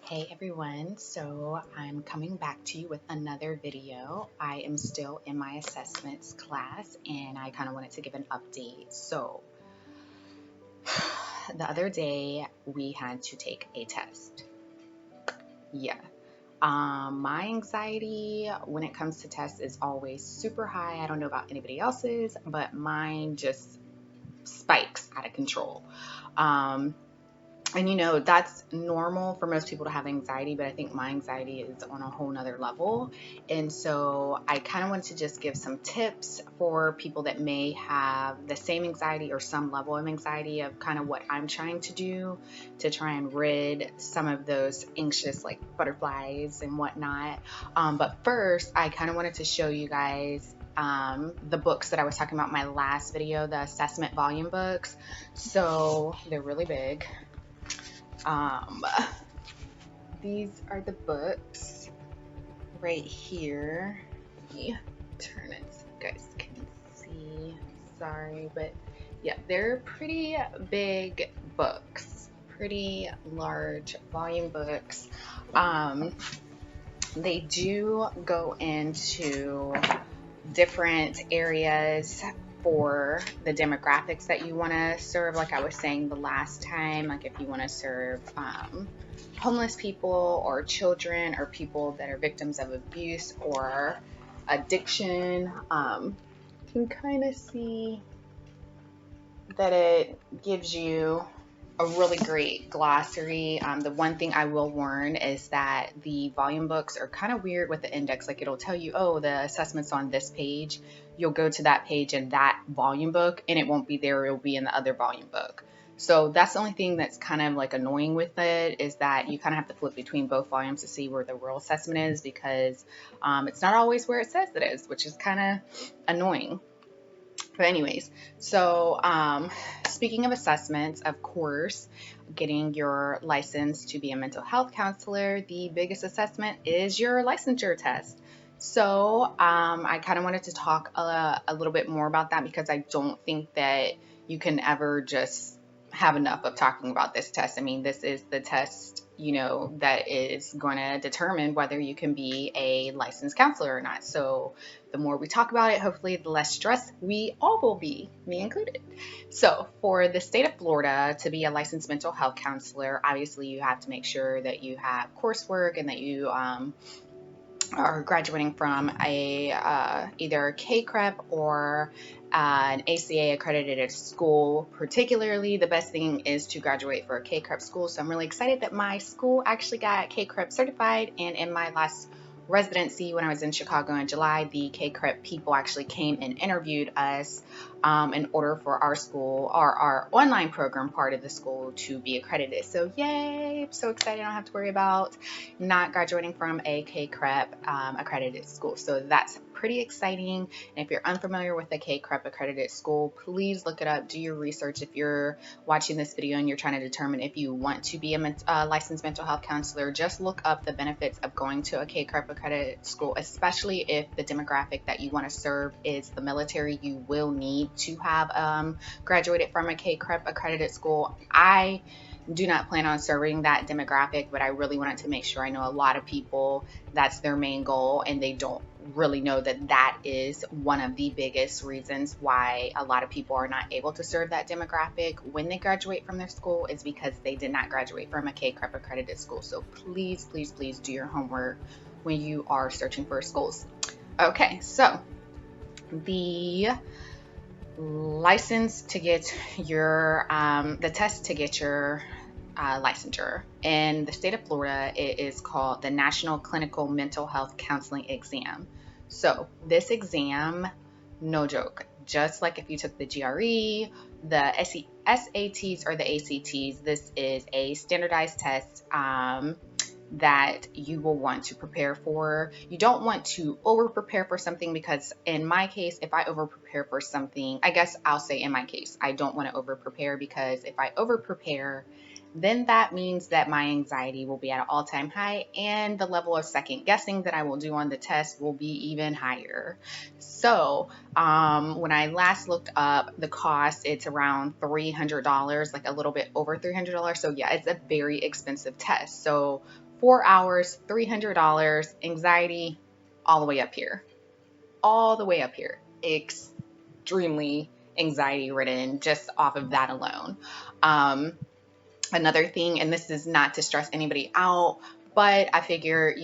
Hey everyone, so I'm coming back to you with another video. I am still in my assessments class and I kind of wanted to give an update. So the other day we had to take a test. Yeah. My anxiety when it comes to tests is always super high. I don't know about anybody else's, but mine just spikes out of control. And that's normal for most people to have anxiety, but I think my anxiety is on a whole nother level. And so I kind of want to just give some tips for people that may have the same anxiety or some level of anxiety of kind of what I'm trying to do to try and rid some of those anxious like butterflies and whatnot. But first, I kind of wanted to show you guys the books that I was talking about in my last video, the assessment volume books. So they're really big. Um, these are the books right here. Let me turn it so you guys can see. Sorry, but yeah, they're pretty big books, pretty large volume books. They do go into different areas for the demographics that you want to serve. Like I was saying the last time, like if you want to serve homeless people or children or people that are victims of abuse or addiction, you can kind of see that it gives you a really great glossary. The one thing I will warn is that the volume books are kind of weird with the index. Like it'll tell you, oh, the assessment's on this page. You'll go to that page in that volume book and it won't be there. It'll be in the other volume book. So that's the only thing that's kind of like annoying with it, is that you kind of have to flip between both volumes to see where the real assessment is, because it's not always where it says it is, which is kind of annoying. But anyways, so speaking of assessments, of course, getting your license to be a mental health counselor, the biggest assessment is your licensure test. So I kind of wanted to talk a little bit more about that, because I don't think that you can ever just have enough of talking about this test. I mean, this is the test, that is going to determine whether you can be a licensed counselor or not. So the more we talk about it, hopefully the less stressed we all will be, me included. So for the state of Florida, to be a licensed mental health counselor, obviously you have to make sure that you have coursework and that you are graduating from a either a CACREP or an ACA accredited school. Particularly, the best thing is to graduate for a CACREP school. So I'm really excited that my school actually got CACREP certified, and in my last residency when I was in Chicago in July, the CACREP people actually came and interviewed us in order for our school, or our online program part of the school, to be accredited. So yay, I'm so excited. I don't have to worry about not graduating from a CACREP accredited school. So that's pretty exciting. And if you're unfamiliar with the CACREP accredited school, please look it up, do your research. If you're watching this video and you're trying to determine if you want to be a licensed mental health counselor, just look up the benefits of going to a CACREP accredited school, especially if the demographic that you want to serve is the military. You will need to have graduated from a CACREP accredited school. I do not plan on serving that demographic, but I really wanted to make sure. I know a lot of people, that's their main goal, and they don't really know that that is one of the biggest reasons why a lot of people are not able to serve that demographic when they graduate from their school, is because they did not graduate from a CACREP accredited school. So please, please, please do your homework when you are searching for schools. Okay, so the license to get your the test to get your licensure in the state of Florida, it is called the National Clinical Mental Health Counseling Exam. So this exam, no joke, just like if you took the GRE, the SATs, or the ACTs, this is a standardized test that you will want to prepare for. You don't want to over prepare for something, because in my case, if I over prepare for something, I guess I'll say in my case, I don't want to over prepare, because if I over prepare, then that means that my anxiety will be at an all-time high, and the level of second guessing that I will do on the test will be even higher. So when I last looked up the cost, it's around $300, like a little bit over $300. So yeah, it's a very expensive test. So 4 hours, $300, anxiety, all the way up here. All the way up here. Extremely anxiety ridden just off of that alone. Another thing, and this is not to stress anybody out, but I figure,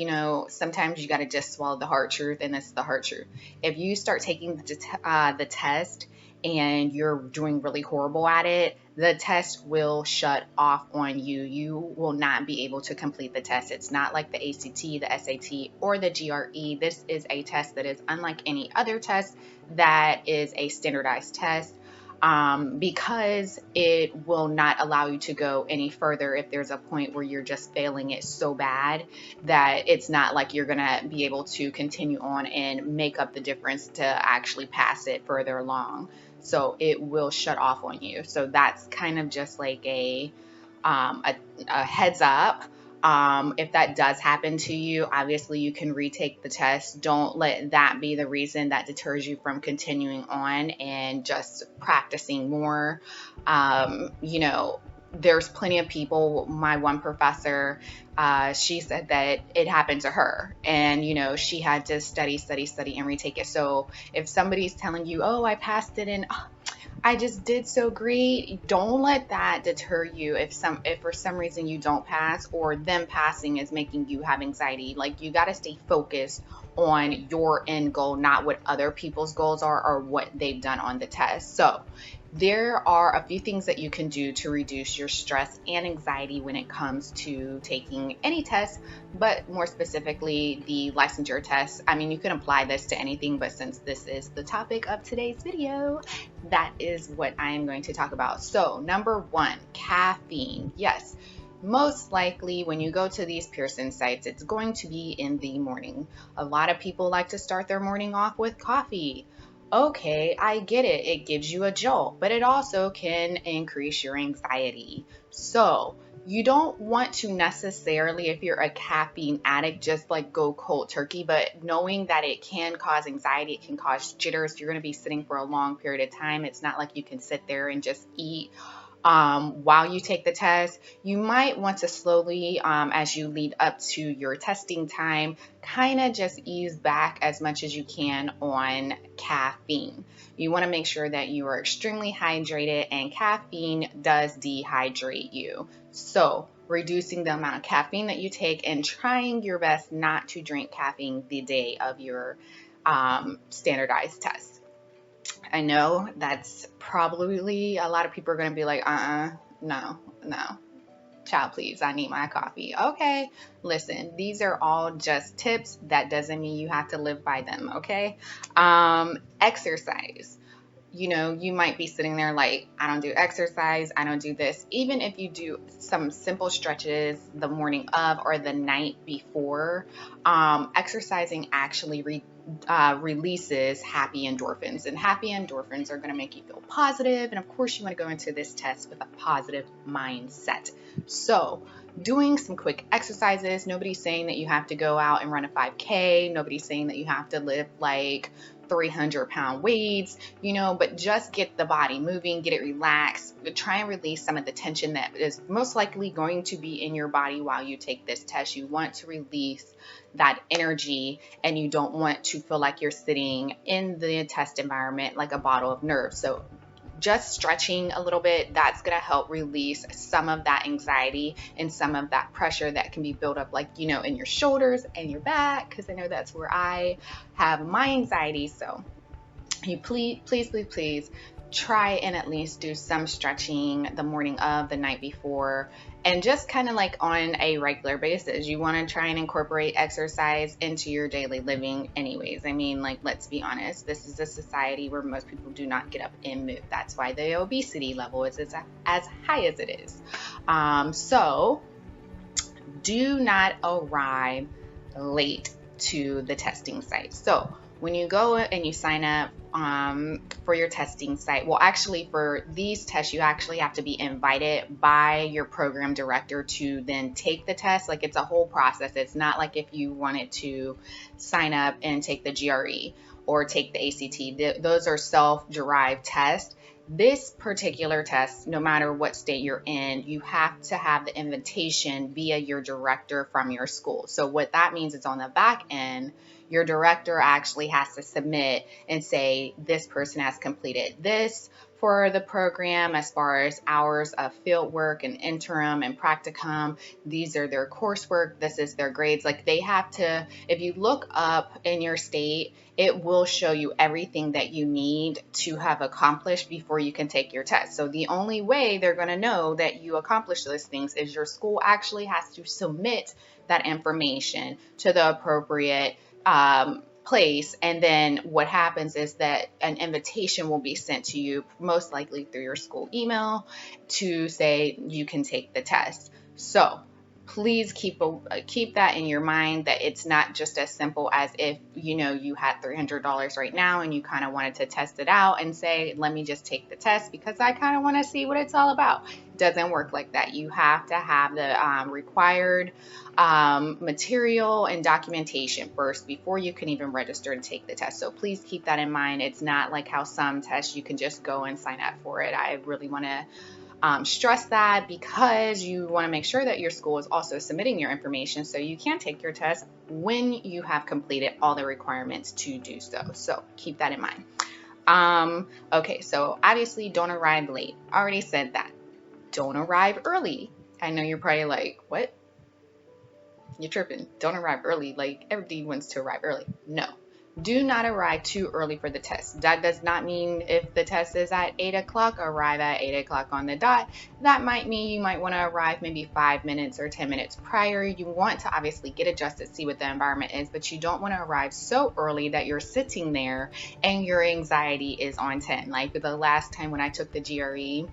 sometimes you got to just swallow the hard truth, and this is the hard truth. If you start taking the test and you're doing really horrible at it, the test will shut off on you. You will not be able to complete the test. It's not like the ACT, the SAT, or the GRE. This is a test that is unlike any other test that is a standardized test. Because it will not allow you to go any further if there's a point where you're just failing it so bad that it's not like you're going to be able to continue on and make up the difference to actually pass it further along. So it will shut off on you. So that's kind of just like a heads up. If that does happen to you, obviously you can retake the test. Don't let that be the reason that deters you from continuing on and just practicing more. There's plenty of people. My one professor, she said that it happened to her, and she had to study and retake it. So if somebody's telling you, oh, I passed it and I just did so great, don't let that deter you if for some reason you don't pass, or them passing is making you have anxiety. Like, you got to stay focused on your end goal, not what other people's goals are or what they've done on the test. So there are a few things that you can do to reduce your stress and anxiety when it comes to taking any test, but more specifically the licensure test. I mean, you can apply this to anything, but since this is the topic of today's video, that is what I am going to talk about. So number 1, caffeine. Yes. Most likely when you go to these Pearson sites, it's going to be in the morning. A lot of people like to start their morning off with coffee. Okay, I get it. It gives you a jolt, but it also can increase your anxiety. So you don't want to necessarily, if you're a caffeine addict, just like go cold turkey, but knowing that it can cause anxiety, it can cause jitters. You're going to be sitting for a long period of time. It's not like you can sit there and just eat while you take the test. You might want to slowly, as you lead up to your testing time, kind of just ease back as much as you can on caffeine. You want to make sure that you are extremely hydrated, and caffeine does dehydrate you. So reducing the amount of caffeine that you take and trying your best not to drink caffeine the day of your standardized test. I know that's probably a lot of people are going to be like, no, child, please, I need my coffee. Okay, listen, these are all just tips. That doesn't mean you have to live by them, okay? Exercise. You might be sitting there like, I don't do exercise, I don't do this. Even if you do some simple stretches the morning of or the night before, exercising actually releases happy endorphins, and happy endorphins are going to make you feel positive. And of course, you want to go into this test with a positive mindset. So doing some quick exercises. Nobody's saying that you have to go out and run a 5K. Nobody's saying that you have to lift like 300-pound weights, but just get the body moving, get it relaxed, try and release some of the tension that is most likely going to be in your body while you take this test. You want to release that energy, and you don't want to feel like you're sitting in the test environment like a bottle of nerves. So just stretching a little bit, that's going to help release some of that anxiety and some of that pressure that can be built up, like, in your shoulders and your back, because I know that's where I have my anxiety. So you please try and at least do some stretching the morning of, the night before, and just kind of like on a regular basis. You want to try and incorporate exercise into your daily living anyways. I mean, like, let's be honest, this is a society where most people do not get up and move. That's why the obesity level is as high as it is. So do not arrive late to the testing site. So when you go and you sign up for your testing site, well, actually for these tests, you actually have to be invited by your program director to then take the test. Like, it's a whole process. It's not like if you wanted to sign up and take the GRE or take the ACT. Those are self-derived tests. This particular test, no matter what state you're in, you have to have the invitation via your director from your school. So what that means is on the back end, your director actually has to submit and say, this person has completed this for the program as far as hours of field work and interim and practicum. These are their coursework. This is their grades. Like they have to, if you look up in your state, it will show you everything that you need to have accomplished before you can take your test. So the only way they're going to know that you accomplished those things is your school actually has to submit that information to the appropriate place, and then what happens is that an invitation will be sent to you, most likely through your school email, to say you can take the test. So please keep that in your mind, that it's not just as simple as if you had $300 right now and you kind of wanted to test it out and say, let me just take the test because I kind of want to see what it's all about. It doesn't work like that. You have to have the required material and documentation first before you can even register to take the test. So please keep that in mind. It's not like how some tests you can just go and sign up for it. I really want to stress that, because you want to make sure that your school is also submitting your information so you can take your test when you have completed all the requirements to do so. So keep that in mind. Okay, so obviously don't arrive late. Already said that. Don't arrive early. I know you're probably like, what? You're tripping. Don't arrive early. Like everybody wants to arrive early. No. Do not arrive too early for the test. That does not mean if the test is at 8 o'clock, arrive at 8 o'clock on the dot. That might mean you might want to arrive maybe 5 minutes or 10 minutes prior. You want to obviously get adjusted, see what the environment is, but you don't want to arrive so early that you're sitting there and your anxiety is on 10. Like the last time when I took the GRE,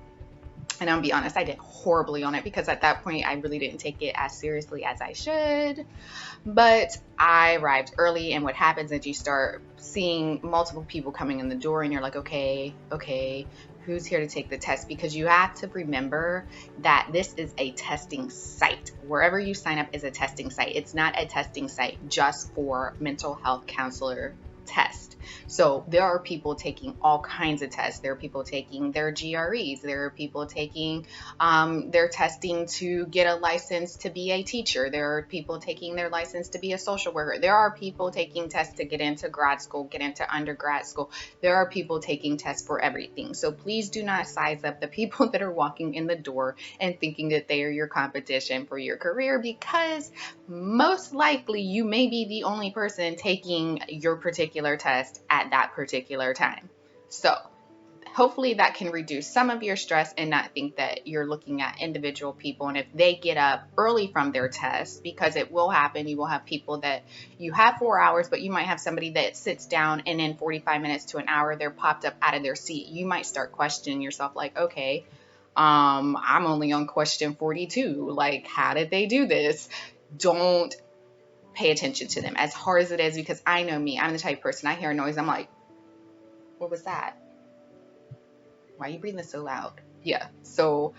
and I'll be honest, I did horribly on it because at that point I really didn't take it as seriously as I should. But I arrived early, and what happens is you start seeing multiple people coming in the door and you're like, okay, who's here to take the test? Because you have to remember that this is a testing site. Wherever you sign up is a testing site. It's not a testing site just for mental health counselor test. So there are people taking all kinds of tests. There are people taking their GREs. There are people taking their testing to get a license to be a teacher. There are people taking their license to be a social worker. There are people taking tests to get into grad school, get into undergrad school. There are people taking tests for everything. So please do not size up the people that are walking in the door and thinking that they are your competition for your career, because most likely you may be the only person taking your particular test at that particular time. So hopefully that can reduce some of your stress and not think that you're looking at individual people. And if they get up early from their test, because it will happen, you will have people that you have 4 hours, but you might have somebody that sits down and in 45 minutes to an hour, they're popped up out of their seat. You might start questioning yourself like, okay, I'm only on question 42. Like, how did they do this? Don't pay attention to them, as hard as it is, because I know me, I'm the type of person, I hear a noise, I'm like, what was that? Why are you breathing so loud? Yeah. So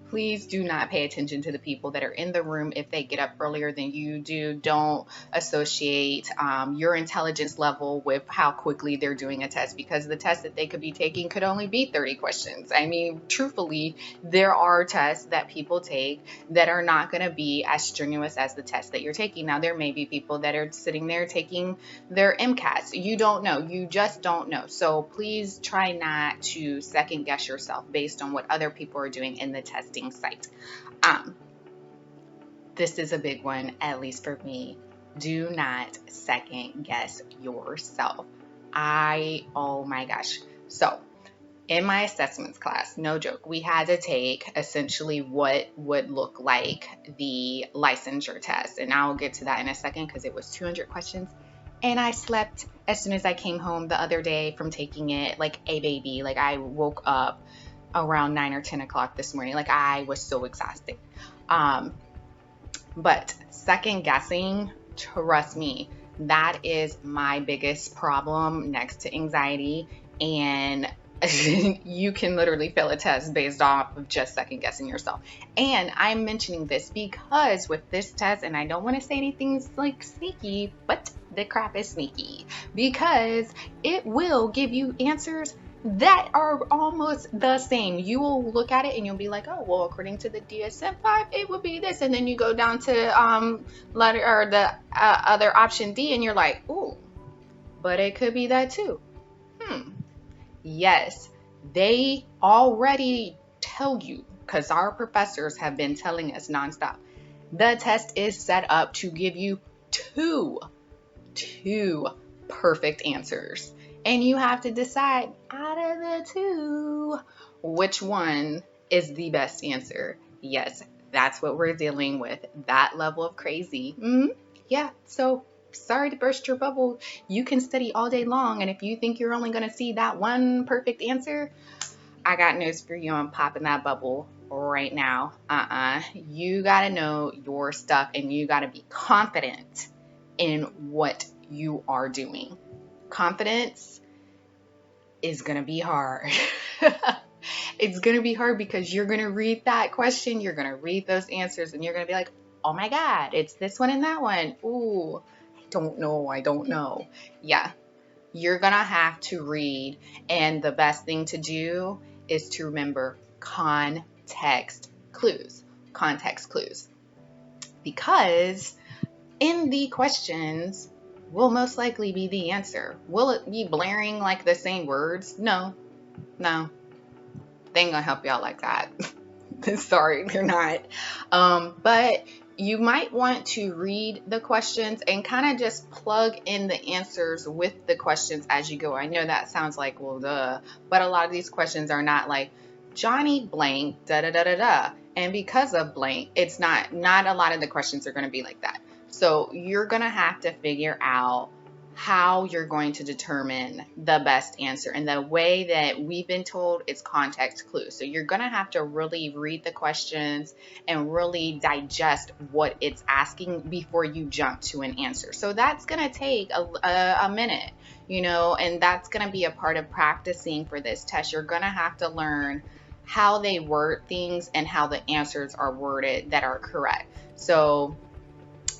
please do not pay attention to the people that are in the room if they get up earlier than you do. Don't associate your intelligence level with how quickly they're doing a test, because the test that they could be taking could only be 30 questions. I mean, truthfully, there are tests that people take that are not going to be as strenuous as the test that you're taking. Now, there may be people that are sitting there taking their MCATs. You don't know. You just don't know. So please try not to second guess yourself based on what other people are doing in the testing site. This is a big one, at least for me. Do not second guess yourself. Oh my gosh. So in my assessments class, no joke, we had to take essentially what would look like the licensure test. And I'll get to that in a second because it was 200 questions. And I slept as soon as I came home the other day from taking it like a baby. Like I woke up around 9 or 10 o'clock this morning. Like I was so exhausted. But second guessing, trust me, that is my biggest problem next to anxiety. And you can literally fail a test based off of just second guessing yourself. And I'm mentioning this because with this test, and I don't want to say anything like sneaky, but the crap is sneaky, because it will give you answers that are almost the same. You will look at it and you'll be like, oh, well, according to the DSM-5, it would be this. And then you go down to letter or the other option D, and you're like, ooh, but it could be that too. Yes, they already tell you, because our professors have been telling us nonstop. The test is set up to give you two perfect answers. And you have to decide out of the two which one is the best answer. Yes, that's what we're dealing with. That level of crazy. Yeah, so sorry to burst your bubble. You can study all day long, and if you think you're only going to see that one perfect answer, I got news for you. I'm popping that bubble right now. You got to know your stuff, and you got to be confident in what you are doing. Confidence is going to be hard. It's going to be hard because you're going to read that question, you're going to read those answers, and you're going to be like, oh my God, it's this one and that one. Ooh, I don't know. Yeah, you're going to have to read. And the best thing to do is to remember context clues. Context clues. Because in the questions will most likely be the answer. Will it be blaring like the same words? No. They ain't gonna help y'all like that. Sorry, they're not. But you might want to read the questions and kind of just plug in the answers with the questions as you go. I know that sounds like, well, duh, but a lot of these questions are not like Johnny blank, da da da da da. And because of blank, it's not a lot of the questions are going to be like that. So you're going to have to figure out how you're going to determine the best answer. And the way that we've been told is context clues. So you're going to have to really read the questions and really digest what it's asking before you jump to an answer. So that's going to take a minute, and that's going to be a part of practicing for this test. You're going to have to learn how they word things and how the answers are worded that are correct. So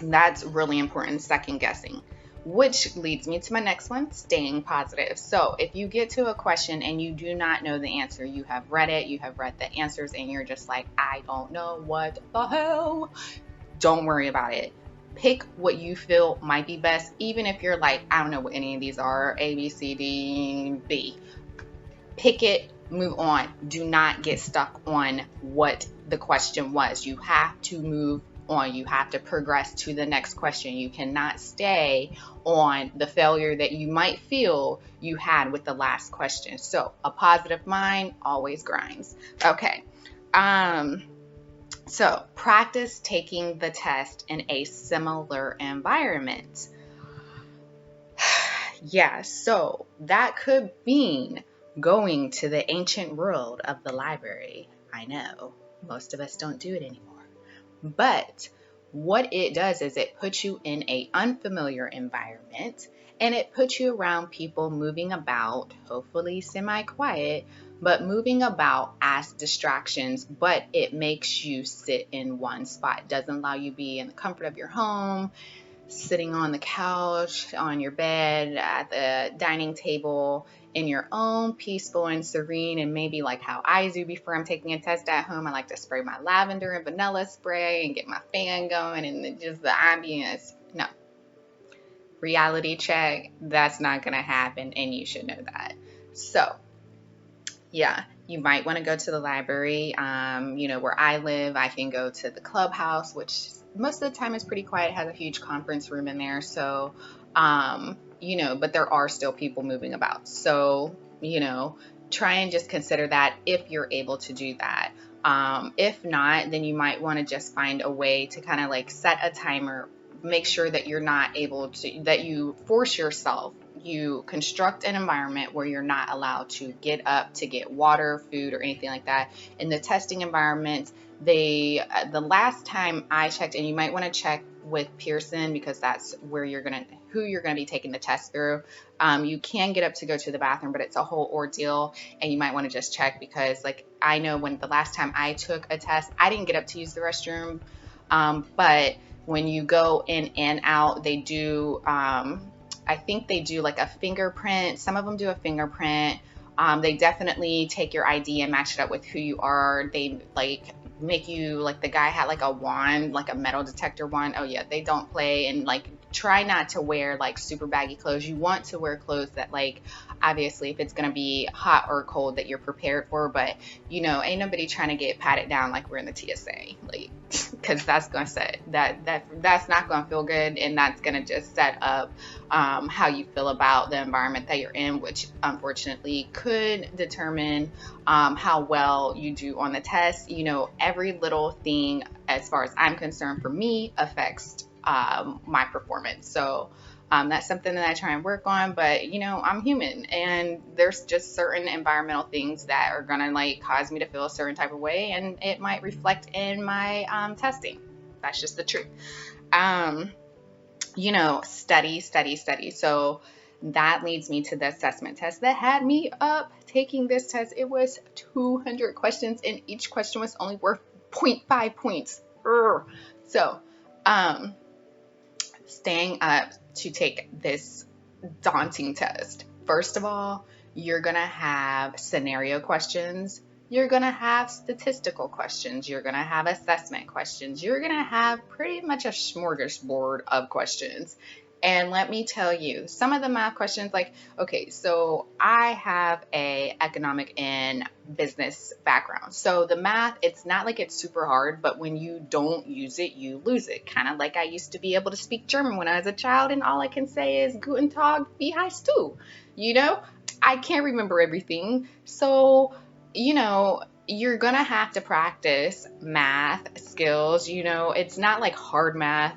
that's really important, second guessing. Which leads me to my next one, staying positive. So if you get to a question and you do not know the answer, you have read it, you have read the answers, and you're just like, I don't know what the hell. Don't worry about it. Pick what you feel might be best, even if you're like, I don't know what any of these are, A, B, C, D, B. Pick it, move on. Do not get stuck on what the question was. You have to move on. You have to progress to the next question. You cannot stay on the failure that you might feel you had with the last question. So a positive mind always grinds. Okay. So practice taking the test in a similar environment. Yeah, so that could mean going to the ancient world of the library. I know most of us don't do it anymore. But what it does is it puts you in an unfamiliar environment, and it puts you around people moving about, hopefully semi-quiet, but moving about as distractions, but it makes you sit in one spot. It doesn't allow you to be in the comfort of your home, sitting on the couch, on your bed, at the dining table, in your own peaceful and serene, and maybe like how I do before I'm taking a test at home. I like to spray my lavender and vanilla spray and get my fan going and just the ambience. No. Reality check, that's not going to happen, and you should know that. So, yeah, you might want to go to the library. Where I live, I can go to the clubhouse, which most of the time is pretty quiet. It has a huge conference room in there. So, but there are still people moving about. So, try and just consider that if you're able to do that. If not, then you might want to just find a way to kind of like set a timer. Make sure that you're not able to, that you force yourself. You construct an environment where you're not allowed to get up to get water, food, or anything like that. In the testing environment, the last time I checked, and you might want to check with Pearson because that's who you're gonna be taking the test through. You can get up to go to the bathroom, but it's a whole ordeal, and you might want to just check because, like, I know when the last time I took a test, I didn't get up to use the restroom, but when you go in and out, they do. I think they do like a fingerprint. Some of them do a fingerprint. They definitely take your ID and match it up with who you are. They like make you, like the guy had like a wand, like a metal detector wand. Oh yeah, they don't play. And like try not to wear like super baggy clothes. You want to wear clothes that, like, obviously if it's going to be hot or cold, that you're prepared for, but ain't nobody trying to get patted down like we're in the TSA, like, because that's going to set that's not going to feel good, and that's going to just set up how you feel about the environment that you're in, which unfortunately could determine how well you do on the test. Every little thing, as far as I'm concerned, for me, affects my performance. So that's something that I try and work on, but I'm human, and there's just certain environmental things that are gonna like cause me to feel a certain type of way, and it might reflect in my testing. That's just the truth. Study, study, study. So that leads me to the assessment test that had me up taking this test. It was 200 questions, and each question was only worth 0.5 points. So, staying up to take this daunting test. First of all, you're going to have scenario questions. You're going to have statistical questions. You're going to have assessment questions. You're going to have pretty much a smorgasbord of questions. And let me tell you, some of the math questions, like, okay, so I have a economic and business background. So the math, it's not like it's super hard, but when you don't use it, you lose it. Kind of like I used to be able to speak German when I was a child, and all I can say is Guten Tag, wie heißt du? I can't remember everything. So, you're going to have to practice math skills. It's not like hard math.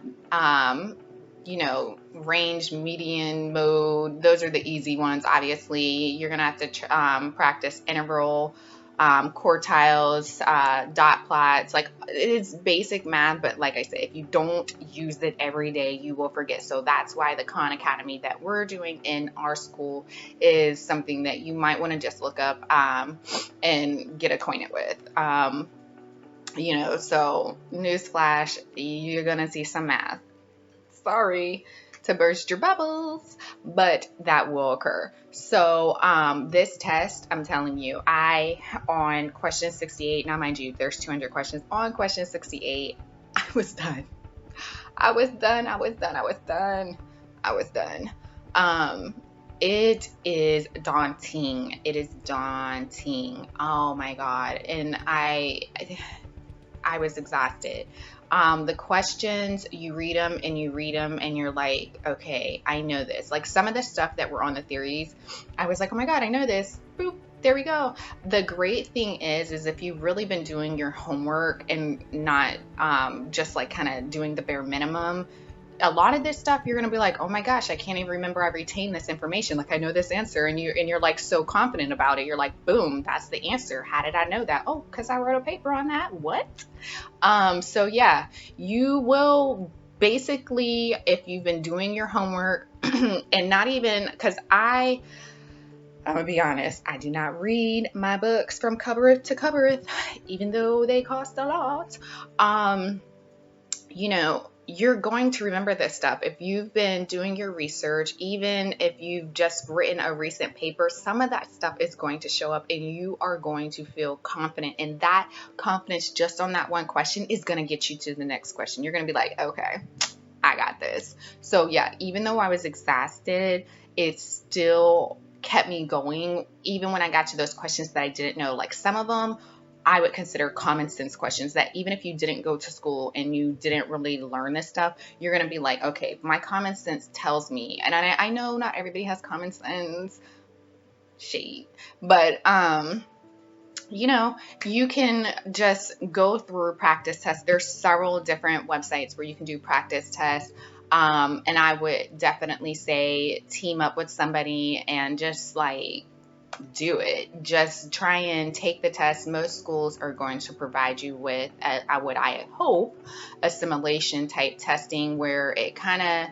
Range, median, mode, those are the easy ones. Obviously, you're going to have to practice interval, quartiles, dot plots. Like, it's basic math, but like I said, if you don't use it every day, you will forget. So that's why the Khan Academy that we're doing in our school is something that you might want to just look up and get acquainted with. So newsflash, you're going to see some math. Sorry to burst your bubbles, but that will occur. So this test, I'm telling you, on question 68, now mind you, there's 200 questions. On question 68, I was done. It is daunting. Oh my God. And I was exhausted. The questions, you read them and you're like, okay, I know this. Like some of the stuff that were on the theories, I was like, oh my God, I know this. Boop, there we go. The great thing is if you've really been doing your homework and not just like kind of doing the bare minimum, a lot of this stuff you're going to be like, oh my gosh, I can't even remember I retained this information. Like I know this answer, and you're like so confident about it. You're like, boom, that's the answer. How did I know that? Oh, because I wrote a paper on that. What? So yeah, you will basically, if you've been doing your homework and not even, because I'm gonna be honest, I do not read my books from cover to cover, even though they cost a lot. You're going to remember this stuff. If you've been doing your research, even if you've just written a recent paper, some of that stuff is going to show up and you are going to feel confident. And that confidence just on that one question is going to get you to the next question. You're going to be like, okay, I got this. So yeah, even though I was exhausted, it still kept me going. Even when I got to those questions that I didn't know, like some of them I would consider common sense questions that even if you didn't go to school and you didn't really learn this stuff, you're going to be like, okay, my common sense tells me. And I know not everybody has common sense, shade, but, you can just go through practice tests. There's several different websites where you can do practice tests. And I would definitely say team up with somebody and just like, do it. Just try and take the test. Most schools are going to provide you with what I hope assimilation type testing, where it kind of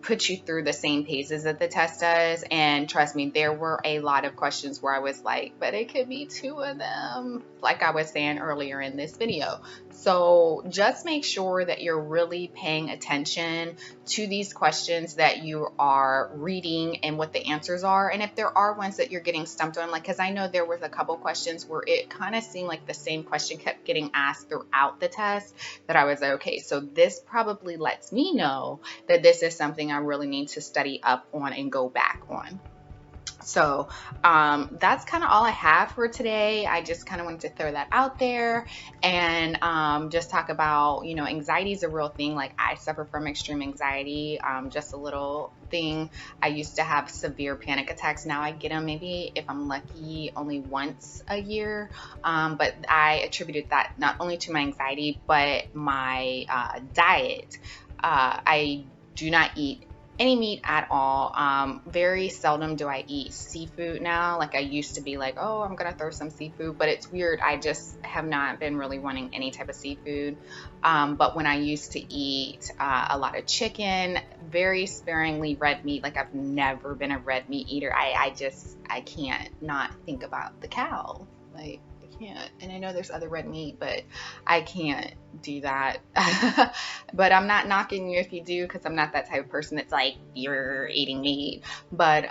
put you through the same paces that the test does. And trust me, there were a lot of questions where I was like, but it could be 2 of them, like I was saying earlier in this video. So just make sure that you're really paying attention to these questions that you are reading and what the answers are. And if there are ones that you're getting stumped on, like, because I know there was a couple questions where it kind of seemed like the same question kept getting asked throughout the test, that I was okay. So this probably lets me know that this is something I really need to study up on and go back on. So that's kind of all I have for today. I just kind of wanted to throw that out there and just talk about, you know, anxiety is a real thing. Like, I suffer from extreme anxiety, just a little thing. I used to have severe panic attacks. Now I get them maybe, if I'm lucky, only once a year. But I attributed that not only to my anxiety, but my diet. I do not eat any meat at all. Very seldom do I eat seafood now. Like, I used to be like, oh, I'm gonna throw some seafood, but it's weird. I just have not been really wanting any type of seafood. But when I used to eat a lot of chicken, very sparingly red meat, like, I've never been a red meat eater. I can't not think about the cow. Like, can't. And I know there's other red meat, but I can't do that. But I'm not knocking you if you do, because I'm not that type of person that's like, you're eating meat. But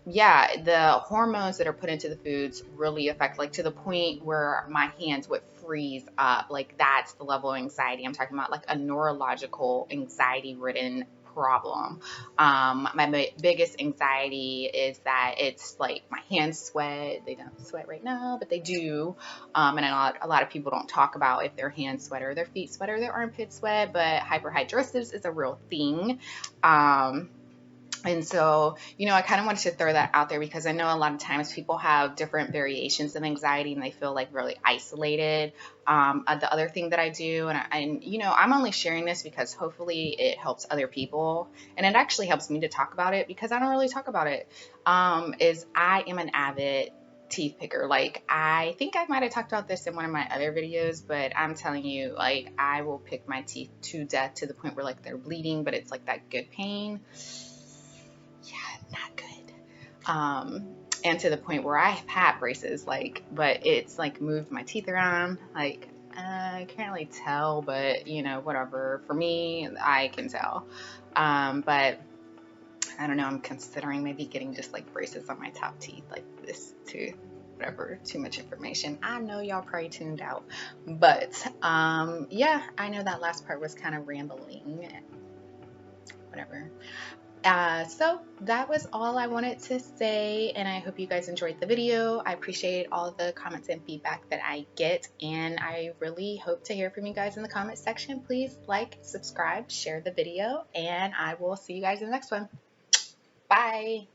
yeah, the hormones that are put into the foods really affect, like, to the point where my hands would freeze up. Like, that's the level of anxiety I'm talking about, like a neurological anxiety ridden problem. My biggest anxiety is that it's like my hands sweat. They don't sweat right now, but they do. And a lot of people don't talk about if their hands sweat or their feet sweat or their armpits sweat, but hyperhidrosis is a real thing. And so, you know, I kind of wanted to throw that out there because I know a lot of times people have different variations of anxiety and they feel like really isolated. The other thing that I do, and you know, I'm only sharing this because hopefully it helps other people, and it actually helps me to talk about it because I don't really talk about it, is I am an avid teeth picker. Like, I think I might have talked about this in one of my other videos, but I'm telling you, like, I will pick my teeth to death to the point where, like, they're bleeding, but it's like that good pain. Not good. And to the point where I have had braces, like, but it's like moved my teeth around. Like, I can't really tell, but you know, whatever. For me, I can tell. But I don't know. I'm considering maybe getting just like braces on my top teeth, like this too. Whatever, too much information. I know y'all probably tuned out, but yeah, I know that last part was kind of rambling. Whatever. So that was all I wanted to say, and I hope you guys enjoyed the video. I appreciate all the comments and feedback that I get, and I really hope to hear from you guys in the comment section. Please like, subscribe, share the video, and I will see you guys in the next one. Bye!